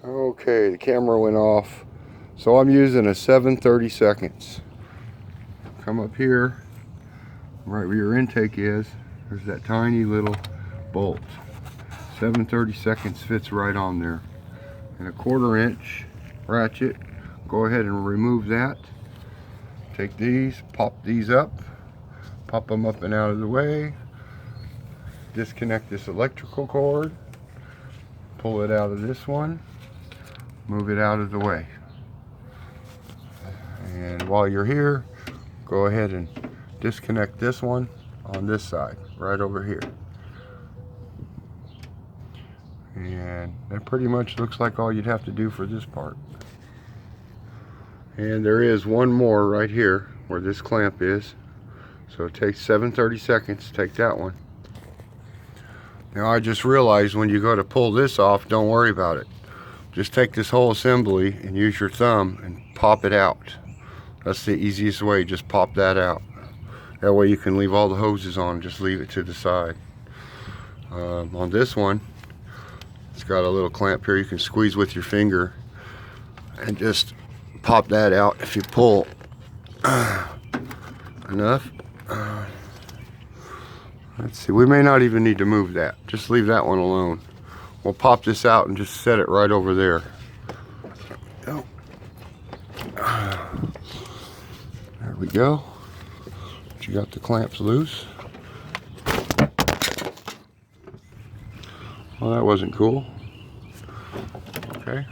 Okay, the camera went off. So I'm using a 7/32. Come up here, right where your intake is, there's that tiny little bolt. 7/32 fits right on there. And a 1/4 inch ratchet. Go ahead and remove that. Take these, pop these up, pop them up and out of the way. Disconnect this electrical cord, pull it out of this one, move it out of the way. And while you're here, go ahead and disconnect this one on this side, right over here. And that pretty much looks like all you'd have to do for this part. And there is one more right here where this clamp is. So it takes 7/32, take that one. Now I just realized when you go to pull this off, don't worry about it. Just take this whole assembly and use your thumb and pop it out. That's the easiest way, just pop that out. That way you can leave all the hoses on, just leave it to the side. On this one, it's got a little clamp here you can squeeze with your finger and just pop that out if you pull enough. Let's see, we may not even need to move that. Just leave that one alone. We'll pop this out and just set it right over there. There we go. You got the clamps loose. Well, that wasn't cool. Okay,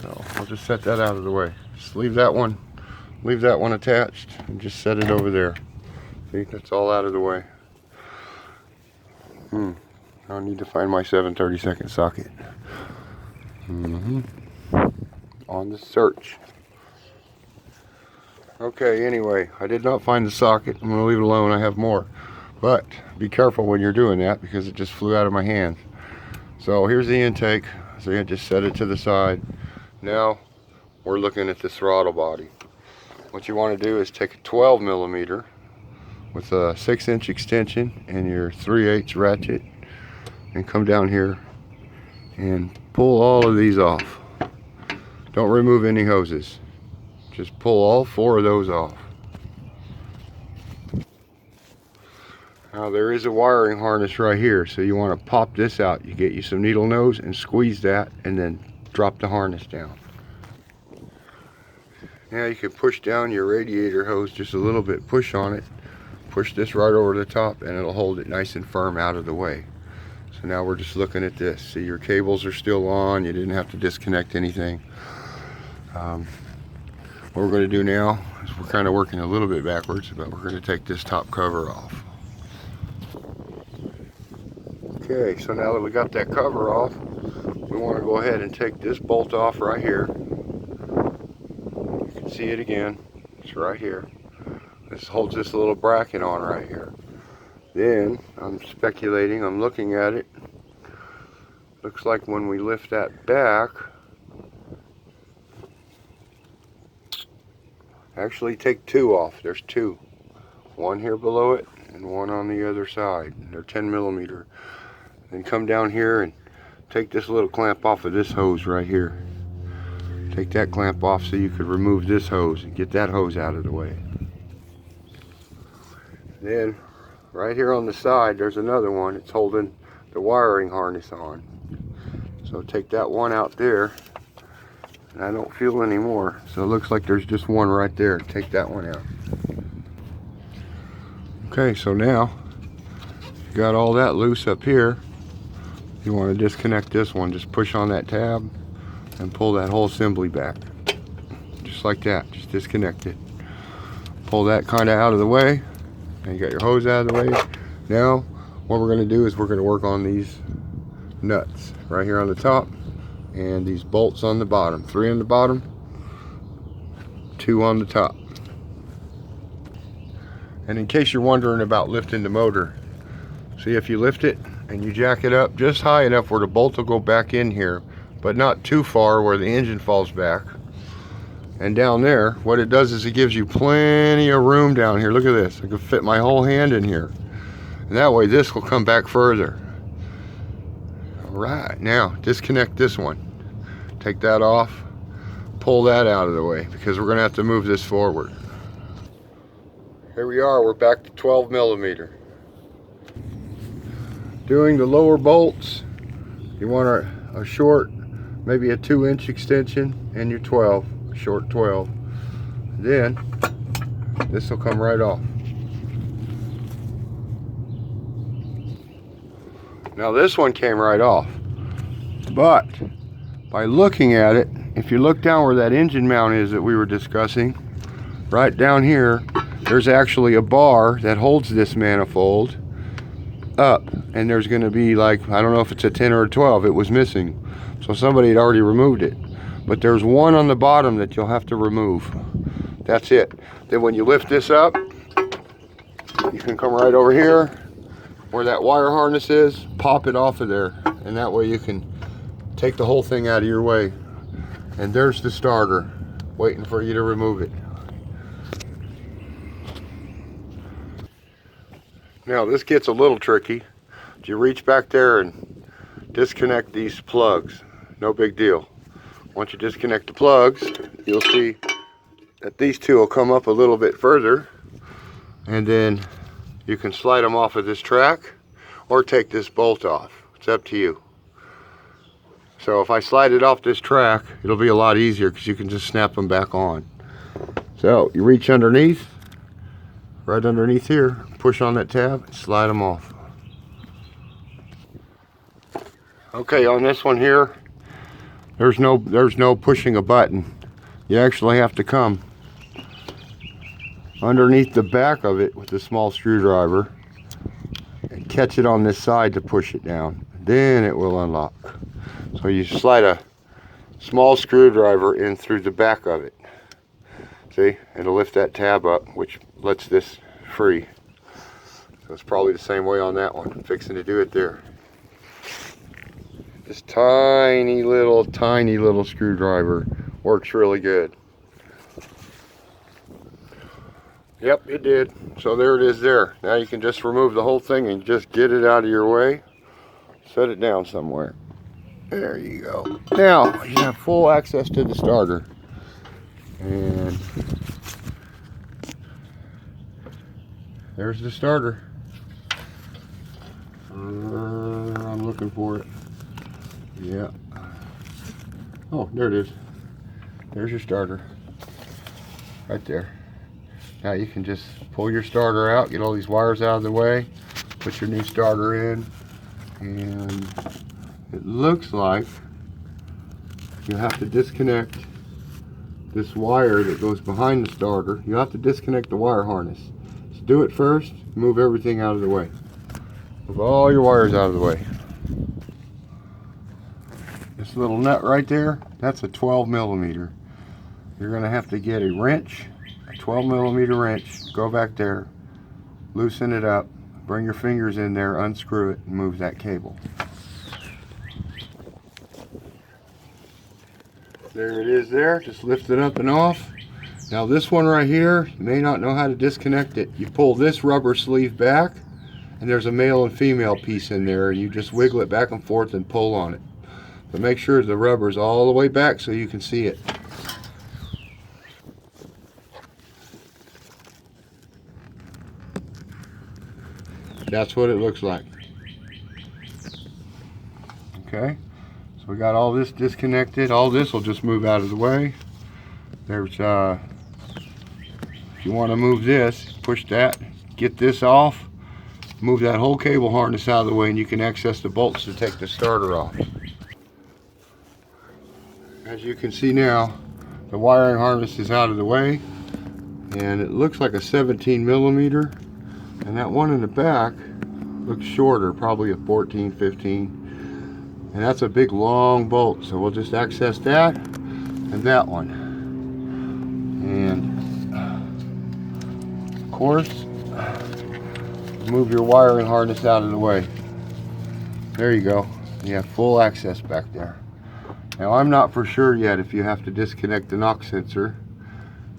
so I'll just set that out of the way. Just leave that one attached and just set it over there. See, that's all out of the way. I need to find my 7/32 socket. On the search. Okay, anyway, I did not find the socket. I'm going to leave it alone. I have more. But be careful when you're doing that because it just flew out of my hands. So here's the intake. So you just set it to the side. Now we're looking at the throttle body. What you want to do is take a 12mm with a 6-inch extension and your 3/8 ratchet and come down here and pull all of these off. Don't remove any hoses. Just pull all 4 of those off. Now there is a wiring harness right here, so you want to pop this out. You get you some needle nose and squeeze that and then drop the harness down. Now you can push down your radiator hose just a little bit, push on it, push this right over the top and it'll hold it nice and firm out of the way. So now we're just looking at this. See, your cables are still on, you didn't have to disconnect anything. What we're going to do now is we're kind of working a little bit backwards, but we're going to take this top cover off. Okay, so now that we got that cover off, we want to go ahead and take this bolt off right here. You can see it again, it's right here. This holds this little bracket on right here. Then, I'm speculating, I'm looking at it. Looks like when we lift that back, actually take 2 off. There's 2. One here below it and one on the other side. They're 10mm. Then come down here and take this little clamp off of this hose right here. Take that clamp off so you could remove this hose and get that hose out of the way. Then right here on the side there's another one. It's holding the wiring harness on. So take that one out there. And I don't feel any more, so it looks like there's just one right there. Take that one out. Okay, so now you got all that loose up here. You want to disconnect this one. Just push on that tab and pull that whole assembly back, just like that. Just disconnect it. Pull that kind of out of the way, and you got your hose out of the way. Now what we're going to do is we're going to work on these nuts right here on the top and these bolts on the bottom. 3 on the bottom, 2 on the top. And in case you're wondering about lifting the motor, see, if you lift it and you jack it up just high enough where the bolt will go back in here, but not too far where the engine falls back. And down there, what it does is it gives you plenty of room down here. Look at this, I can fit my whole hand in here. And that way this will come back further. All right, now disconnect this one. take that off, pull that out of the way because we're going to have to move this forward. Here we are, we're back to 12 millimeter. Doing the lower bolts, you want a short, maybe a 2-inch extension, and your 12, a short 12. Then this will come right off. Now this one came right off, but by looking at it, if you look down where that engine mount is that we were discussing, right down here, there's actually a bar that holds this manifold up, and there's going to be, like, I don't know if it's a 10 or a 12, it was missing, so somebody had already removed it. But there's one on the bottom that you'll have to remove. That's it. Then when you lift this up, you can come right over here where that wire harness is, pop it off of there, and that way you can take the whole thing out of your way. And there's the starter waiting for you to remove it. Now this gets a little tricky. You reach back there and disconnect these plugs. No big deal. Once you disconnect the plugs, you'll see that these two will come up a little bit further, and then you can slide them off of this track or take this bolt off. It's up to you. So if I slide it off this track, it'll be a lot easier because you can just snap them back on. So you reach underneath, right underneath here, push on that tab, and slide them off. Okay, on this one here, there's no pushing a button. You actually have to come underneath the back of it with a small screwdriver and catch it on this side to push it down. Then it will unlock. So you slide a small screwdriver in through the back of it. See, it'll lift that tab up, which lets this free. So it's probably the same way on that one. I'm fixing to do it there. This tiny little screwdriver works really good. Yep, it did. So there it is there. Now you can just remove the whole thing and just get it out of your way. Set it down somewhere. There you go. Now you have full access to the starter. And there's the starter. I'm looking for it. Yeah. Oh, there it is. There's your starter. Right there. Now you can just pull your starter out, get all these wires out of the way, put your new starter in, and it looks like you have to disconnect this wire that goes behind the starter. You have to disconnect the wire harness. So do it first, move everything out of the way. Move all your wires out of the way. This little nut right there, that's a 12 millimeter. You're going to have to get a wrench, a 12 millimeter wrench, go back there, loosen it up, bring your fingers in there, unscrew it, and move that cable. There it is there, just lift it up and off. Now this one right here, you may not know how to disconnect it. You pull this rubber sleeve back, and there's a male and female piece in there, and you just wiggle it back and forth and pull on it. But make sure the rubber's all the way back so you can see it. That's what it looks like. Okay, so we got all this disconnected. All this will just move out of the way. There's if you want to move this, push that, get this off, move that whole cable harness out of the way, and you can access the bolts to take the starter off. As you can see now, the wiring harness is out of the way, and it looks like a 17 millimeter, and that one in the back looks shorter, probably a 14, 15, and that's a big long bolt. So we'll just access that and that one, and of course move your wiring harness out of the way. There you go. You have full access back there. Now I'm not for sure yet if you have to disconnect the knock sensor.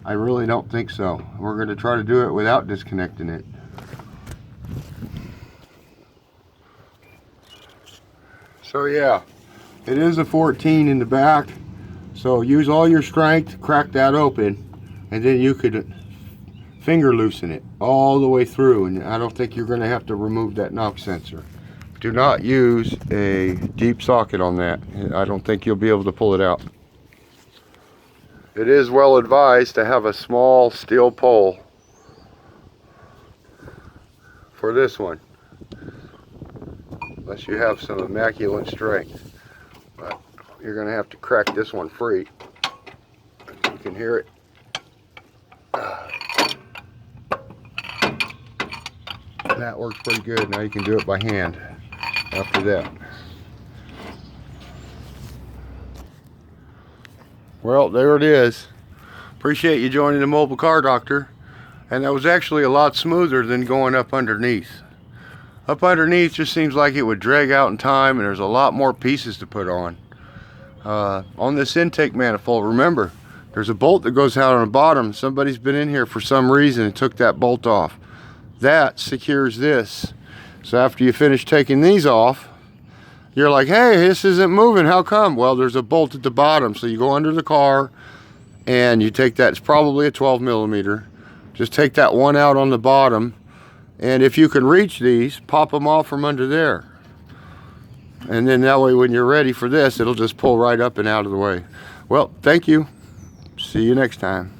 I really don't think so. We're going to try to do it without disconnecting it. So yeah, it is a 14 in the back. So use all your strength to crack that open, and then you could finger loosen it all the way through, and I don't think you're going to have to remove that knock sensor. Do not use a deep socket on that. I don't think you'll be able to pull it out. It is well advised to have a small steel pole for this one, unless you have some immaculate strength. But you're going to have to crack this one free. You can hear it. That works pretty good. Now you can do it by hand after that. Well, there it is. Appreciate you joining the Mobile Car Doctor. And that was actually a lot smoother than going up underneath. Up underneath just seems like it would drag out in time, and there's a lot more pieces to put on. On this intake manifold, remember, there's a bolt that goes out on the bottom. Somebody's been in here for some reason and took that bolt off. That secures this. So after you finish taking these off, you're like, hey, this isn't moving, how come? Well, there's a bolt at the bottom. So you go under the car and you take that, it's probably a 12 millimeter. Just take that one out on the bottom, and if you can reach these, pop them off from under there. And then that way when you're ready for this, it'll just pull right up and out of the way. Well, thank you. See you next time.